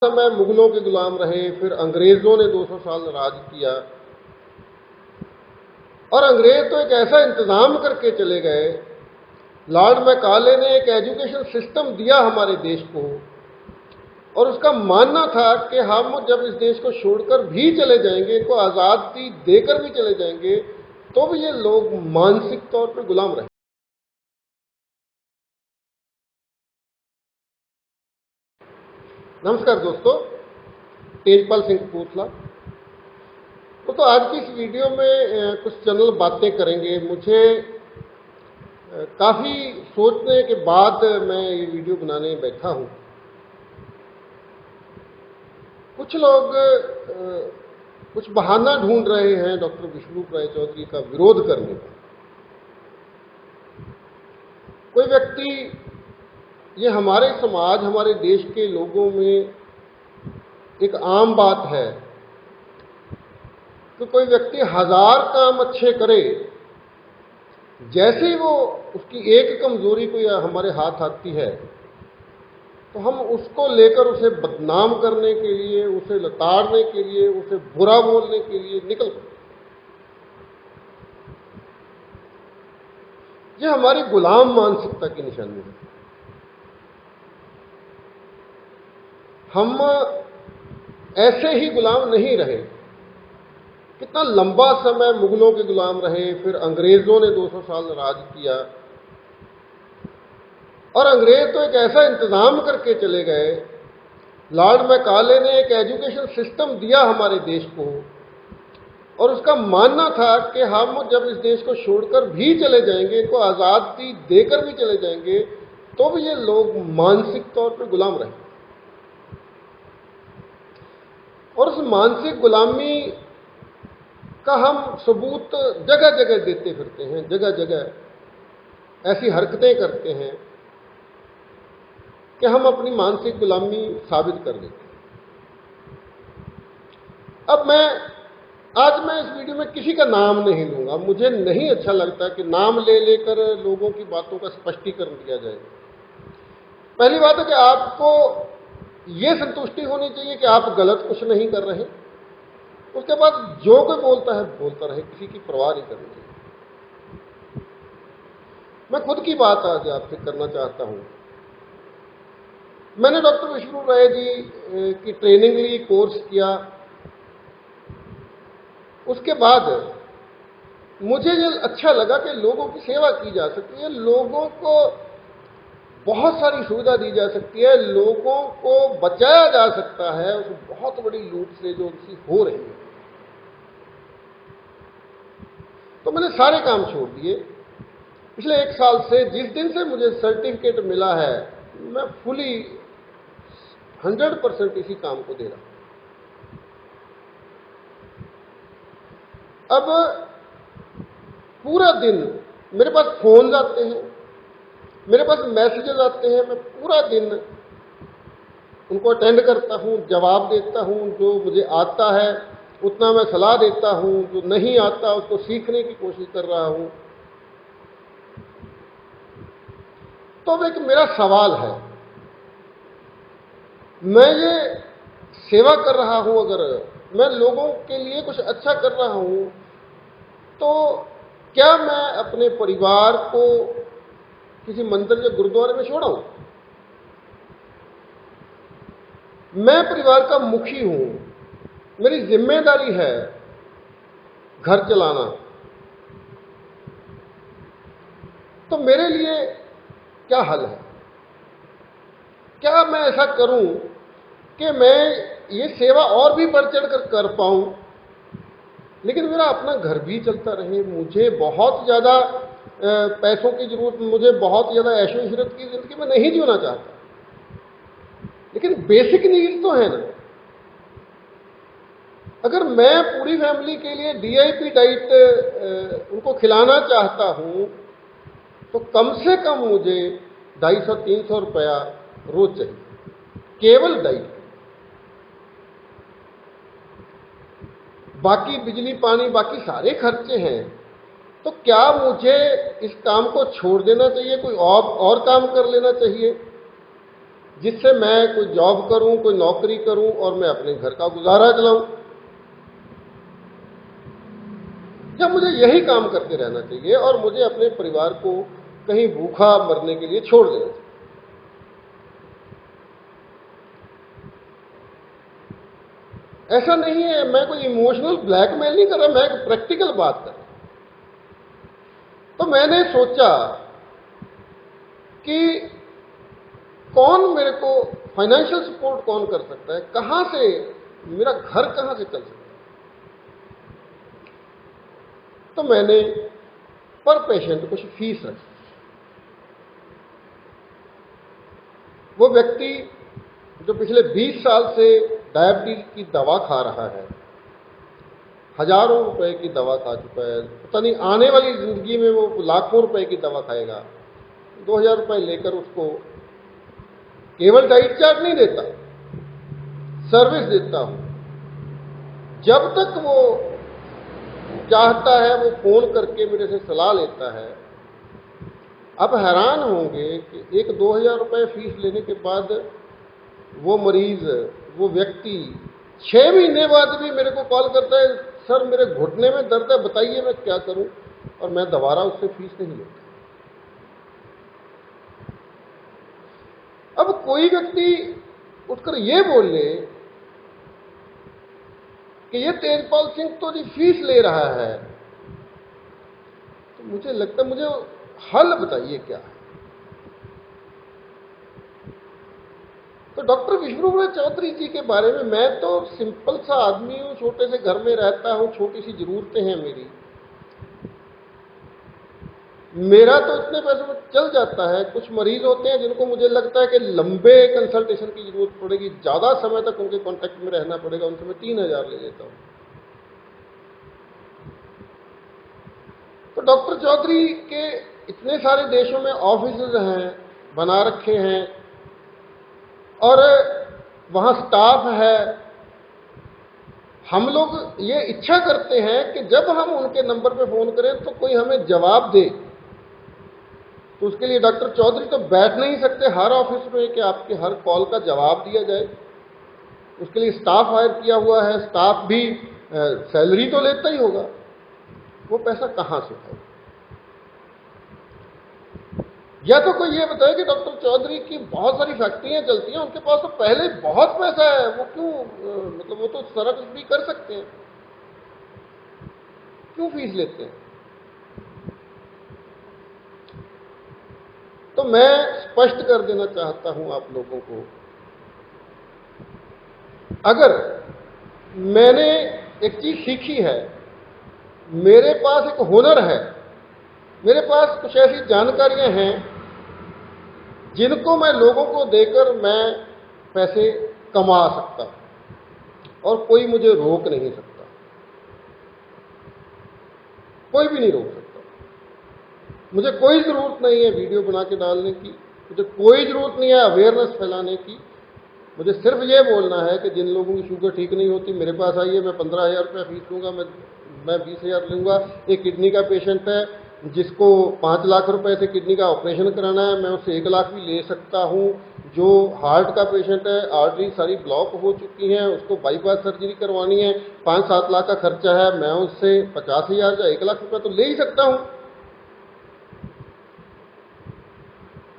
समय मुगलों के गुलाम रहे, फिर अंग्रेजों ने 200 साल राज किया। और अंग्रेज तो एक ऐसा इंतजाम करके चले गए। लॉर्ड मैकाले ने एक एजुकेशन सिस्टम दिया हमारे देश को, और उसका मानना था कि हम जब इस देश को छोड़कर भी चले जाएंगे, इनको आज़ादी देकर भी चले जाएंगे, तो भी ये लोग मानसिक तौर पर गुलाम रहे। नमस्कार दोस्तों, तेजपाल सिंह कपूरथला। तो आज की इस वीडियो में कुछ जनरल बातें करेंगे। मुझे काफ़ी सोचने के बाद मैं ये वीडियो बनाने बैठा हूँ। कुछ लोग कुछ बहाना ढूंढ रहे हैं डॉक्टर विष्णुप राय चौधरी का विरोध करने का। कोई व्यक्ति, ये हमारे समाज, हमारे देश के लोगों में एक आम बात है कि कोई व्यक्ति 1000 काम अच्छे करे, जैसे ही वो उसकी एक कमजोरी को या हमारे हाथ आती है तो हम उसको लेकर उसे बदनाम करने के लिए, उसे लताड़ने के लिए, उसे बुरा बोलने के लिए निकल पड़ते। ये हमारी गुलाम मानसिकता की निशानी है। हम ऐसे ही गुलाम नहीं रहे। कितना लंबा समय मुगलों के गुलाम रहे, फिर अंग्रेजों ने 200 साल राज किया। और अंग्रेज तो एक ऐसा इंतजाम करके चले गए। लॉर्ड मैकाले ने एक एजुकेशन सिस्टम दिया हमारे देश को, और उसका मानना था कि हम जब इस देश को छोड़कर भी चले जाएंगे, इनको आज़ादी देकर भी चले जाएंगे, तो भी ये लोग मानसिक तौर पर गुलाम रहे। और उस मानसिक गुलामी का हम सबूत जगह जगह देते फिरते हैं, जगह जगह ऐसी हरकतें करते हैं कि हम अपनी मानसिक गुलामी साबित कर देते हैं। अब आज मैं इस वीडियो में किसी का नाम नहीं लूंगा। मुझे नहीं अच्छा लगता कि नाम ले लेकर लोगों की बातों का स्पष्टीकरण दिया जाए। पहली बात है कि आपको यह संतुष्टि होनी चाहिए कि आप गलत कुछ नहीं कर रहे। उसके बाद जो कोई बोलता है बोलता रहे, किसी की परवाह नहीं करनी चाहिए। मैं खुद की बात आज आपसे करना चाहता हूं। मैंने डॉक्टर विष्णु राय जी की ट्रेनिंग ली, कोर्स किया। उसके बाद मुझे ये अच्छा लगा कि लोगों की सेवा की जा सकती है, लोगों को बहुत सारी सुविधा दी जा सकती है, लोगों को बचाया जा सकता है उस बहुत बड़ी लूट से जो उनसे हो रही है। तो मैंने सारे काम छोड़ दिए। पिछले 1 साल से, जिस दिन से मुझे सर्टिफिकेट मिला है, मैं फुली 100% इसी काम को दे रहा हूं। अब पूरा दिन मेरे पास फोन आते हैं, मेरे पास मैसेजेस आते हैं। मैं पूरा दिन उनको अटेंड करता हूं, जवाब देता हूं। जो मुझे आता है उतना मैं सलाह देता हूं, जो नहीं आता उसको सीखने की कोशिश कर रहा हूं। तो अब एक मेरा सवाल है, मैं ये सेवा कर रहा हूं, अगर मैं लोगों के लिए कुछ अच्छा कर रहा हूं, तो क्या मैं अपने परिवार को किसी मंदिर या गुरुद्वारे में छोड़ाऊं? मैं परिवार का मुखी हूं, मेरी जिम्मेदारी है घर चलाना। तो मेरे लिए क्या हल है? क्या मैं ऐसा करूं कि मैं ये सेवा और भी बढ़ चढ़ कर पाऊं, लेकिन मेरा अपना घर भी चलता रहे? मुझे बहुत ज़्यादा पैसों की जरूरत, मुझे बहुत ज़्यादा ऐशो इशरत की जिंदगी में नहीं जीना चाहता, लेकिन बेसिक नीड्स तो है ना। अगर मैं पूरी फैमिली के लिए DIP डाइट उनको खिलाना चाहता हूं, तो कम से कम मुझे 250-300 रुपया रोज चाहिए, केवल डाइट। बाकी बिजली पानी, बाकी सारे खर्चे हैं। तो क्या मुझे इस काम को छोड़ देना चाहिए, कोई और काम कर लेना चाहिए? जिससे मैं कोई जॉब करूं, कोई नौकरी करूं और मैं अपने घर का गुजारा चलाऊं, या मुझे यही काम करते रहना चाहिए और मुझे अपने परिवार को कहीं भूखा मरने के लिए छोड़ देना चाहिए। ऐसा नहीं है, मैं कोई इमोशनल ब्लैकमेल नहीं कर रहा, मैं एक प्रैक्टिकल बात कर रहा हूं। तो मैंने सोचा कि कौन मेरे को फाइनेंशियल सपोर्ट कौन कर सकता है, कहां से मेरा घर कहां से चल सकता है। तो मैंने पर पेशेंट कुछ फीस रखी। वो व्यक्ति जो पिछले 20 साल से डायबिटीज की दवा खा रहा है, हजारों रुपए की दवा खा चुका है, पता नहीं आने वाली जिंदगी में वो लाखों रुपए की दवा खाएगा, 2000 रुपए लेकर उसको केवल डाइट चार्ट नहीं देता, सर्विस देता हूं। जब तक वो चाहता है वो फोन करके मेरे से सलाह लेता है। अब हैरान होंगे कि 1-2000 रुपए फीस लेने के बाद वो मरीज, वो व्यक्ति 6 महीने बाद भी मेरे को कॉल करता है, सर मेरे घुटने में दर्द है, बताइए मैं क्या करूं, और मैं दोबारा उससे फीस नहीं लेता। अब कोई व्यक्ति उठकर ये बोल ले कि ये तेजपाल सिंह तो जी फीस ले रहा है, तो मुझे लगता है, मुझे हल बताइए क्या है। तो डॉक्टर विष्णुप्रिया चौधरी जी के बारे में, मैं तो सिंपल सा आदमी हूं, छोटे से घर में रहता हूं, छोटी सी जरूरतें हैं मेरा तो इतने पैसों में चल जाता है। कुछ मरीज होते हैं जिनको मुझे लगता है कि लंबे कंसल्टेशन की जरूरत पड़ेगी, ज्यादा समय तक उनके कांटेक्ट में रहना पड़ेगा, उनसे मैं 3000 ले लेता हूं। तो डॉक्टर चौधरी के इतने सारे देशों में ऑफिस हैं, बना रखे हैं, और वहां स्टाफ है। हम लोग ये इच्छा करते हैं कि जब हम उनके नंबर पे फोन करें तो कोई हमें जवाब दे। तो उसके लिए डॉक्टर चौधरी तो बैठ नहीं सकते हर ऑफिस में कि आपके हर कॉल का जवाब दिया जाए। उसके लिए स्टाफ हायर किया हुआ है, स्टाफ भी सैलरी तो लेता ही होगा, वो पैसा कहां से है। या तो कोई ये बताए कि डॉक्टर चौधरी की बहुत सारी फैक्ट्रियां चलती हैं, उनके पास तो पहले बहुत पैसा है, वो क्यों मतलब वो तो सारा कुछ भी कर सकते हैं, क्यों फीस लेते हैं। तो मैं स्पष्ट कर देना चाहता हूं आप लोगों को, अगर मैंने एक चीज सीखी है, मेरे पास एक हुनर है, मेरे पास कुछ ऐसी जानकारियां हैं जिनको मैं लोगों को देकर मैं पैसे कमा सकता हूं, और कोई मुझे रोक नहीं सकता, कोई भी नहीं रोक सकता। मुझे कोई जरूरत नहीं है वीडियो बना के डालने की, मुझे कोई जरूरत नहीं है अवेयरनेस फैलाने की। मुझे सिर्फ ये बोलना है कि जिन लोगों की शुगर ठीक नहीं होती मेरे पास आइए, मैं 15,000 रुपया फीस लूंगा, मैं 20,000 लूंगा। एक किडनी का पेशेंट है जिसको 5 लाख रुपए से किडनी का ऑपरेशन कराना है, मैं उससे 1 लाख भी ले सकता हूं। जो हार्ट का पेशेंट है, आर्टरी सारी ब्लॉक हो चुकी हैं, उसको बाईपास सर्जरी करवानी है, 5-7 लाख का खर्चा है, मैं उससे 50,000 या 1 लाख रुपया तो ले ही सकता हूं।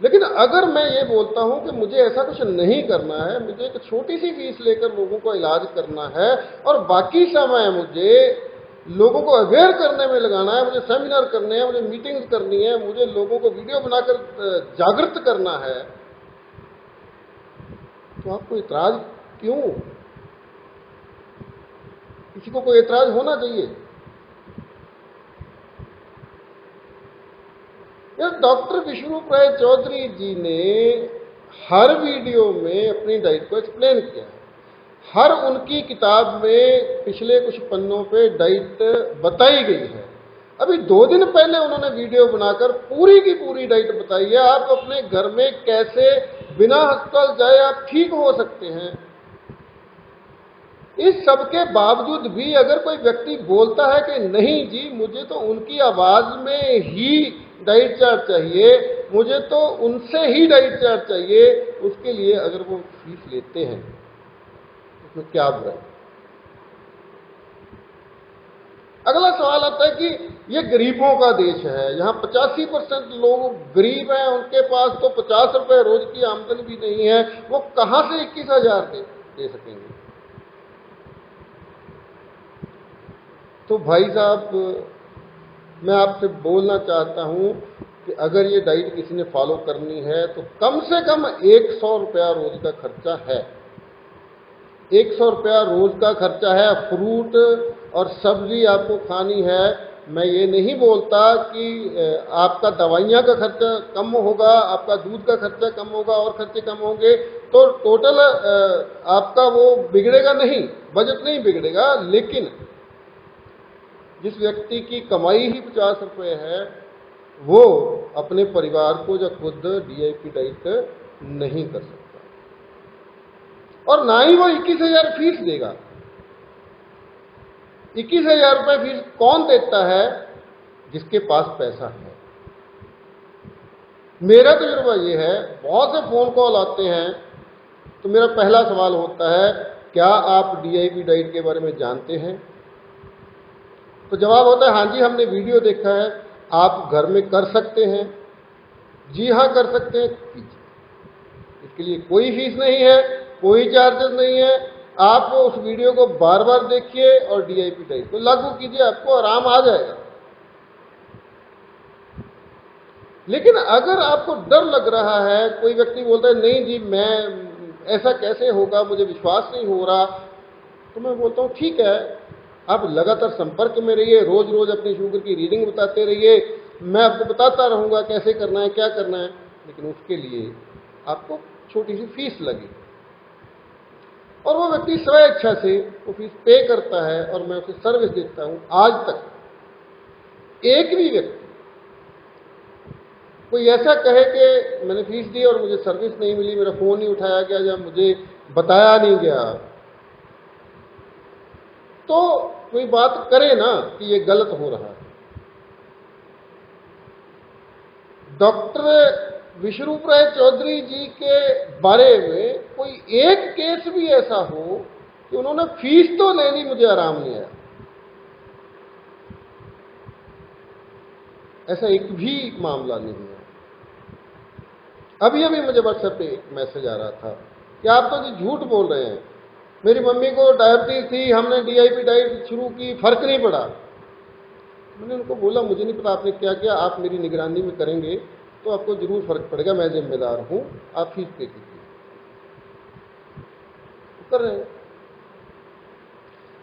लेकिन अगर मैं ये बोलता हूं कि मुझे ऐसा कुछ नहीं करना है, मुझे एक छोटी सी फीस लेकर लोगों को इलाज करना है और बाकी समय मुझे लोगों को अवेयर करने में लगाना है, मुझे सेमिनार करने हैं, मुझे मीटिंग्स करनी है, मुझे लोगों को वीडियो बनाकर जागृत करना है, तो आपको इतराज क्यों? किसी को कोई इतराज होना चाहिए। डॉक्टर विष्णुप्रिया चौधरी जी ने हर वीडियो में अपनी डाइट को एक्सप्लेन किया है, हर उनकी किताब में पिछले कुछ पन्नों पे डाइट बताई गई है। अभी 2 दिन पहले उन्होंने वीडियो बनाकर पूरी की पूरी डाइट बताई है, आप अपने घर में कैसे बिना अस्पताल जाए आप ठीक हो सकते हैं। इस सब के बावजूद भी अगर कोई व्यक्ति बोलता है कि नहीं जी मुझे तो उनकी आवाज में ही डाइट चार्ट चाहिए, मुझे तो उनसे ही डाइट चार्ट चाहिए। उसके लिए अगर वो फीस लेते हैं उसमें क्या बुरा है? अगला सवाल आता है कि ये गरीबों का देश है, यहाँ 85% लोग गरीब हैं, उनके पास तो 50 रुपए रोज की आमदनी भी नहीं है, वो कहां से 21,000 दे सकेंगे? तो भाई साहब, मैं आपसे बोलना चाहता हूं कि अगर ये डाइट किसी ने फॉलो करनी है तो कम से कम 100 रुपया रोज का खर्चा है। 100 रुपया रोज का खर्चा है। फ्रूट और सब्जी आपको खानी है। मैं ये नहीं बोलता कि आपका दवाइयाँ का खर्चा कम होगा, आपका दूध का खर्चा कम होगा और खर्चे कम होंगे तो टोटल आपका वो बिगड़ेगा नहीं, बजट नहीं बिगड़ेगा। लेकिन जिस व्यक्ति की कमाई ही 50 रुपये है वो अपने परिवार को या खुद DIP डाइट नहीं कर सकता, और ना ही वो 21,000 फीस देगा। 21,000 रुपये फीस कौन देता है? जिसके पास पैसा है। मेरा तजुर्बा ये है, बहुत से फोन कॉल आते हैं तो मेरा पहला सवाल होता है, क्या आप DIP डाइट के बारे में जानते हैं? तो जवाब होता है, हाँ जी, हमने वीडियो देखा है, आप घर में कर सकते हैं। जी हाँ, कर सकते हैं, कीजिए। इसके लिए कोई फीस नहीं है, कोई चार्जेस नहीं है। आप उस वीडियो को बार बार देखिए और DIP डाइट को लागू कीजिए, आपको आराम आ जाएगा। लेकिन अगर आपको डर लग रहा है, कोई व्यक्ति बोलता है नहीं जी मैं ऐसा कैसे होगा, मुझे विश्वास नहीं हो रहा, तो मैं बोलता हूँ ठीक है, आप लगातार संपर्क में रहिए, रोज रोज अपनी शुगर की रीडिंग बताते रहिए, मैं आपको बताता रहूँगा कैसे करना है, क्या करना है। लेकिन उसके लिए आपको छोटी सी फीस लगी और वो व्यक्ति स्व इच्छा से वो फीस पे करता है और मैं उसे सर्विस देता हूँ। आज तक एक भी व्यक्ति कोई ऐसा कहे कि मैंने फीस दी और मुझे सर्विस नहीं मिली, मेरा फोन नहीं उठाया गया या मुझे बताया नहीं गया, तो कोई बात करे ना कि ये गलत हो रहा है। डॉक्टर विश्वरूप राय चौधरी जी के बारे में कोई एक केस भी ऐसा हो कि उन्होंने फीस तो ले ली, मुझे आराम नहीं आया, ऐसा एक भी मामला नहीं है। अभी अभी मुझे व्हाट्सएप पे एक मैसेज आ रहा था कि आप तो जी झूठ बोल रहे हैं, मेरी मम्मी को डायबिटीज थी, हमने DIP डाइट शुरू की, फर्क नहीं पड़ा। मैंने उनको बोला मुझे नहीं पता आपने क्या किया, आप मेरी निगरानी में करेंगे तो आपको जरूर फर्क पड़ेगा, मैं जिम्मेदार हूं, आप फीस पे कीजिए। कर रहे हैं।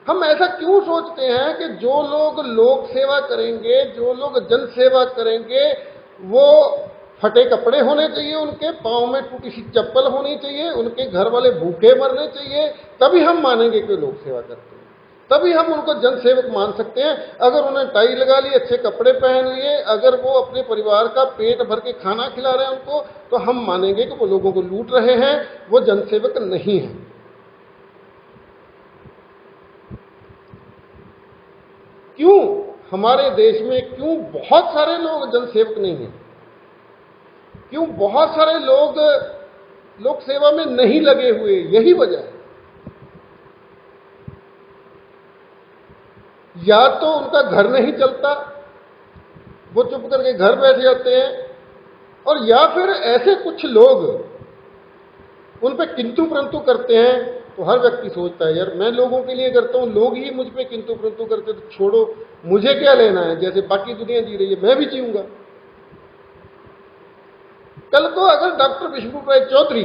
हम ऐसा क्यों सोचते हैं कि जो लोग लोक सेवा करेंगे, जो लोग जन सेवा करेंगे, वो फटे कपड़े होने चाहिए, उनके पांव में टूटी सी चप्पल होनी चाहिए, उनके घर वाले भूखे मरने चाहिए, तभी हम मानेंगे कि लोक सेवा करते हैं, तभी हम उनको जन सेवक मान सकते हैं। अगर उन्हें टाई लगा ली, अच्छे कपड़े पहन लिए, अगर वो अपने परिवार का पेट भर के खाना खिला रहे हैं उनको, तो हम मानेंगे कि वो लोगों को लूट रहे हैं, वो जन सेवक नहीं है। क्यों हमारे देश में क्यों बहुत सारे लोग जन सेवक नहीं हैं? क्यों बहुत सारे लोग लोक सेवा में नहीं लगे हुए? यही वजह है। या तो उनका घर नहीं चलता, वो चुप करके घर बैठ जाते हैं, और या फिर ऐसे कुछ लोग उन पे किंतु परंतु करते हैं। तो हर व्यक्ति सोचता है यार मैं लोगों के लिए करता हूं, लोग ही मुझ पे किंतु परंतु करते, तो छोड़ो, मुझे क्या लेना है, जैसे बाकी दुनिया जी रही है मैं भी जीऊंगा। कल को अगर डॉक्टर विश्वरूप राय चौधरी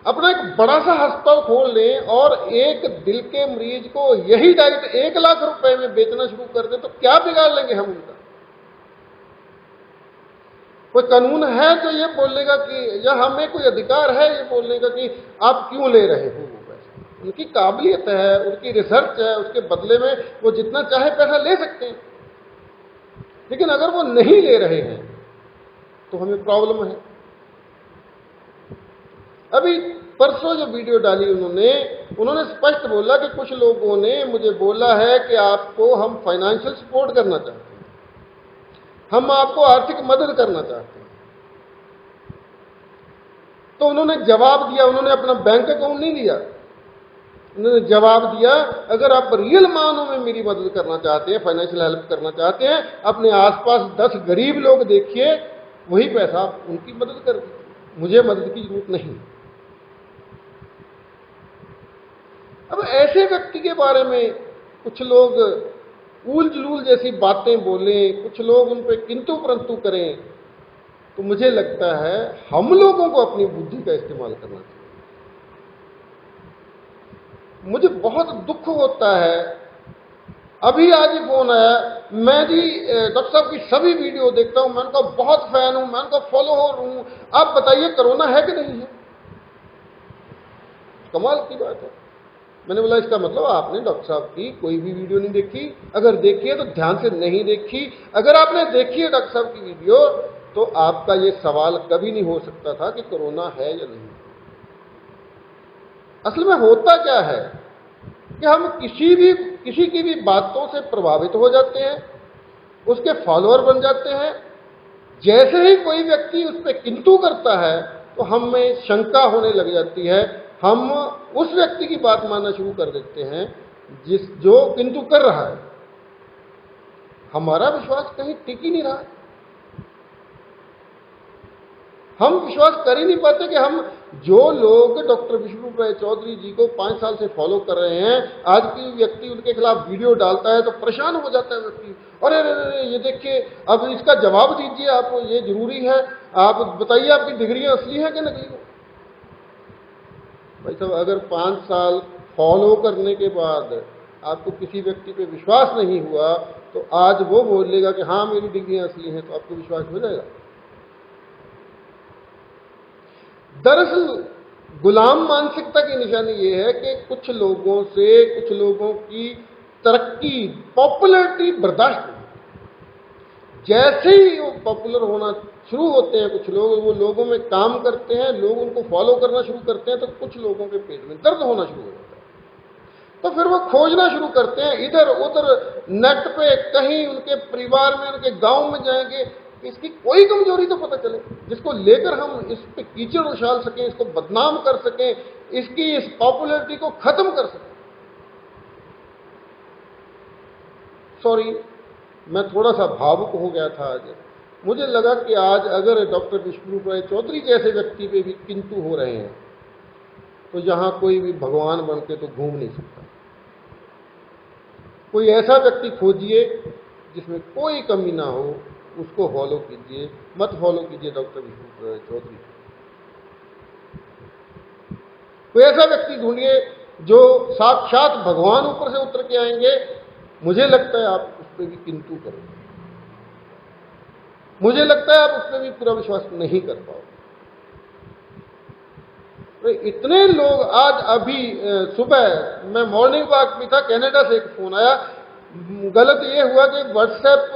अपना एक बड़ा सा अस्पताल खोल लें और एक दिल के मरीज को यही डाइट 1 लाख रुपए में बेचना शुरू कर दे, तो क्या बिगाड़ लेंगे हम उनका? कोई कानून है जो ये बोलेगा कि, या हमें कोई अधिकार है ये बोलने का कि आप क्यों ले रहे हो वो पैसा? उनकी काबिलियत है, उनकी रिसर्च है, उसके बदले में वो जितना चाहे पैसा ले सकते हैं। लेकिन अगर वो नहीं ले रहे हैं तो हमें प्रॉब्लम है। अभी परसों जो वीडियो डाली उन्होंने स्पष्ट बोला कि कुछ लोगों ने मुझे बोला है कि आपको हम फाइनेंशियल सपोर्ट करना चाहते हैं। हम आपको आर्थिक मदद करना चाहते हैं। तो उन्होंने जवाब दिया, उन्होंने अपना बैंक अकाउंट नहीं दिया, उन्होंने जवाब दिया, अगर आप रियल मानों में मेरी मदद करना चाहते हैं, फाइनेंशियल हेल्प करना चाहते हैं, अपने आसपास 10 गरीब लोग देखिए, वही पैसा आप उनकी मदद कर दीजिए, मुझे मदद की जरूरत नहीं। अब ऐसे व्यक्ति के बारे में कुछ लोग ऊल जलूल जैसी बातें बोलें, कुछ लोग उन पर किंतु परंतु करें, तो मुझे लगता है हम लोगों को अपनी बुद्धि का इस्तेमाल करना चाहिए। मुझे बहुत दुख होता है, अभी आज ही फोन आया, मैं जी डॉक्टर साहब की सभी वीडियो देखता हूं, मैं उनका बहुत फैन हूं, मैं उनका फॉलोअर हूं, आप बताइए कोरोना है कि नहीं है। कमाल की बात है। मैंने बोला इसका मतलब आपने डॉक्टर साहब की कोई भी वीडियो नहीं देखी, अगर देखी है तो ध्यान से नहीं देखी। अगर आपने देखी है डॉक्टर साहब की वीडियो तो आपका ये सवाल कभी नहीं हो सकता था कि कोरोना है या नहीं। असल में होता क्या है कि हम किसी की भी बातों से प्रभावित हो जाते हैं, उसके फॉलोअर बन जाते हैं। जैसे ही कोई व्यक्ति उस पर किंतु करता है तो हमें शंका होने लग जाती है, हम उस व्यक्ति की बात मानना शुरू कर देते हैं जो किंतु कर रहा है। हमारा विश्वास कहीं टिक ही नहीं रहा। हम विश्वास कर ही नहीं पाते कि हम जो लोग डॉक्टर विष्णु राय चौधरी जी को 5 साल से फॉलो कर रहे हैं, आज की व्यक्ति उनके खिलाफ वीडियो डालता है तो परेशान हो जाता है व्यक्ति, अरे अरे ये देखिए, अब इसका जवाब दीजिए आप, ये जरूरी है, आप बताइए आपकी डिग्रियां असली है कि नकली है। भाई साहब, अगर 5 साल फॉलो करने के बाद आपको किसी व्यक्ति पे विश्वास नहीं हुआ तो आज वो बोलेगा कि हाँ मेरी डिग्रियां असली हैं, तो आपको विश्वास हो जाएगा। दरअसल गुलाम मानसिकता की निशानी ये है कि कुछ लोगों की तरक्की, पॉपुलैरिटी बर्दाश्त नहीं। जैसे ही वो पॉपुलर होना शुरू होते हैं कुछ लोग, वो लोगों में काम करते हैं, लोग उनको फॉलो करना शुरू करते हैं, तो कुछ लोगों के पेट में दर्द होना शुरू हो जाता है। तो फिर वो खोजना शुरू करते हैं, इधर उधर नेट पे, कहीं उनके परिवार में, उनके गांव में जाएंगे, इसकी कोई कमजोरी तो पता चले जिसको लेकर हम इस पे कीचड़ उछाल सकें, इसको बदनाम कर सकें, इसकी इस पॉपुलैरिटी को खत्म कर सकें। सॉरी, मैं थोड़ा सा भावुक हो गया था आज। मुझे लगा कि आज अगर डॉक्टर विष्णु राय चौधरी जैसे व्यक्ति पे भी किंतु हो रहे हैं तो यहां कोई भी भगवान बन के तो घूम नहीं सकता। कोई ऐसा व्यक्ति खोजिए जिसमें कोई कमी ना हो, उसको फॉलो कीजिए, मत फॉलो कीजिए डॉक्टर विष्णु राय चौधरी। कोई ऐसा व्यक्ति ढूंढिए जो साक्षात भगवान ऊपर से उतर के आएंगे, मुझे लगता है आप उस पर भी किंतु करोगे, मुझे लगता है आप उस पर भी पूरा विश्वास नहीं कर पाओगे। तो इतने लोग, आज अभी सुबह मैं मॉर्निंग वॉक में था, कनाडा से एक फोन आया। गलत ये हुआ कि व्हाट्सएप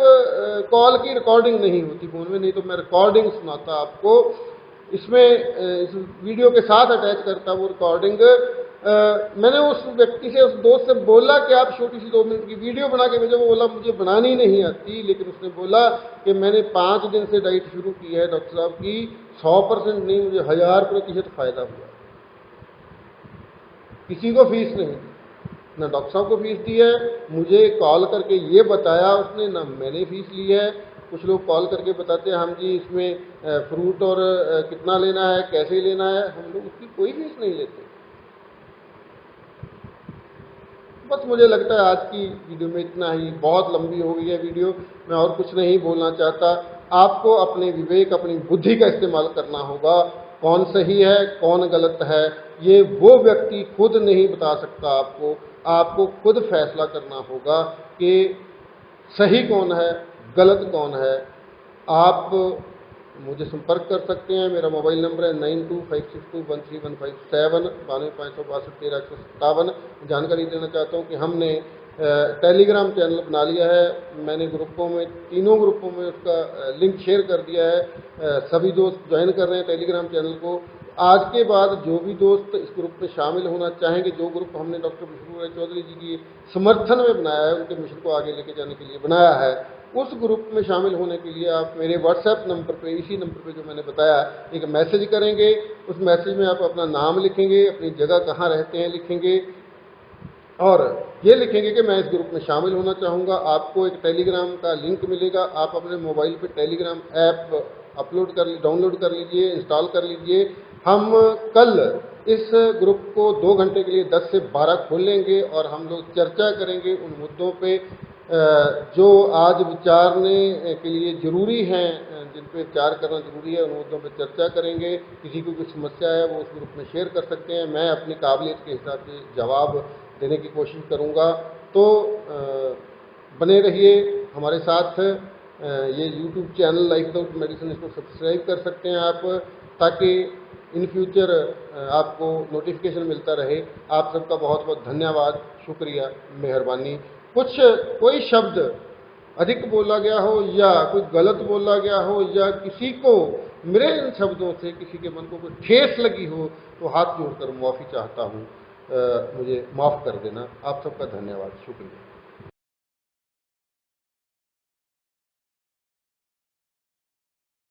कॉल की रिकॉर्डिंग नहीं होती फोन में, नहीं तो मैं रिकॉर्डिंग सुनाता आपको। इसमें इस वीडियो के साथ अटैच करता वो रिकॉर्डिंग। मैंने उस व्यक्ति से, उस दोस्त से बोला कि आप छोटी सी 2 मिनट की वीडियो बना के भेजो। वो बोला मुझे बनानी नहीं आती, लेकिन उसने बोला कि मैंने 5 दिन से डाइट शुरू की है डॉक्टर साहब की, 100% नहीं, मुझे 1000% फायदा हुआ। किसी को फीस नहीं, ना डॉक्टर साहब को फीस दी है, मुझे कॉल करके ये बताया उसने, ना मैंने फीस ली है। कुछ लोग कॉल करके बताते हैं हम जी इसमें फ्रूट और कितना लेना है, कैसे लेना है, हम लोग उसकी कोई फीस नहीं लेते। बस मुझे लगता है आज की वीडियो में इतना ही, बहुत लंबी हो गई है वीडियो, मैं और कुछ नहीं बोलना चाहता। आपको अपने विवेक, अपनी बुद्धि का इस्तेमाल करना होगा। कौन सही है, कौन गलत है, ये वो व्यक्ति खुद नहीं बता सकता आपको खुद फैसला करना होगा कि सही कौन है, गलत कौन है। आप मुझे संपर्क कर सकते हैं, मेरा मोबाइल नंबर है 9256213157, 9256621357। जानकारी देना चाहता हूँ कि हमने टेलीग्राम चैनल बना लिया है। मैंने ग्रुपों में, 3 ग्रुपों में उसका लिंक शेयर कर दिया है। सभी दोस्त ज्वाइन कर रहे हैं टेलीग्राम चैनल को। आज के बाद जो भी दोस्त इस ग्रुप में शामिल होना चाहेंगे, जो ग्रुप हमने डॉक्टर विष्णु राय चौधरी जी की समर्थन में बनाया है, उनके मिशन को आगे लेके जाने के लिए बनाया है, उस ग्रुप में शामिल होने के लिए आप मेरे व्हाट्सएप नंबर पे, इसी नंबर पे जो मैंने बताया, एक मैसेज करेंगे। उस मैसेज में आप अपना नाम लिखेंगे, अपनी जगह कहाँ रहते हैं लिखेंगे, और ये लिखेंगे कि मैं इस ग्रुप में शामिल होना चाहूँगा। आपको एक टेलीग्राम का लिंक मिलेगा, आप अपने मोबाइल पे टेलीग्राम ऐप डाउनलोड कर लीजिए, इंस्टॉल कर लीजिए। हम कल इस ग्रुप को 2 घंटे के लिए 10 से 12 खोल लेंगे और हम लोग चर्चा करेंगे उन मुद्दों पे जो आज विचारने के लिए ज़रूरी हैं, जिन पे विचार करना ज़रूरी है, उन मुद्दों पे चर्चा करेंगे। किसी को कोई समस्या है वो उस ग्रुप में शेयर कर सकते हैं, मैं अपनी काबिलियत के हिसाब से जवाब देने की कोशिश करूँगा। तो बने रहिए हमारे साथ। ये YouTube channel life without medicine, इसको सब्सक्राइब कर सकते हैं आप, ताकि इन फ्यूचर आपको नोटिफिकेशन मिलता रहे। आप सबका बहुत बहुत धन्यवाद, शुक्रिया, मेहरबानी। कोई शब्द अधिक बोला गया हो या कोई गलत बोला गया हो या किसी को मेरे इन शब्दों से किसी के मन को कोई ठेस लगी हो तो हाथ जोड़कर माफ़ी चाहता हूँ, मुझे माफ़ कर देना। आप सबका धन्यवाद, शुक्रिया।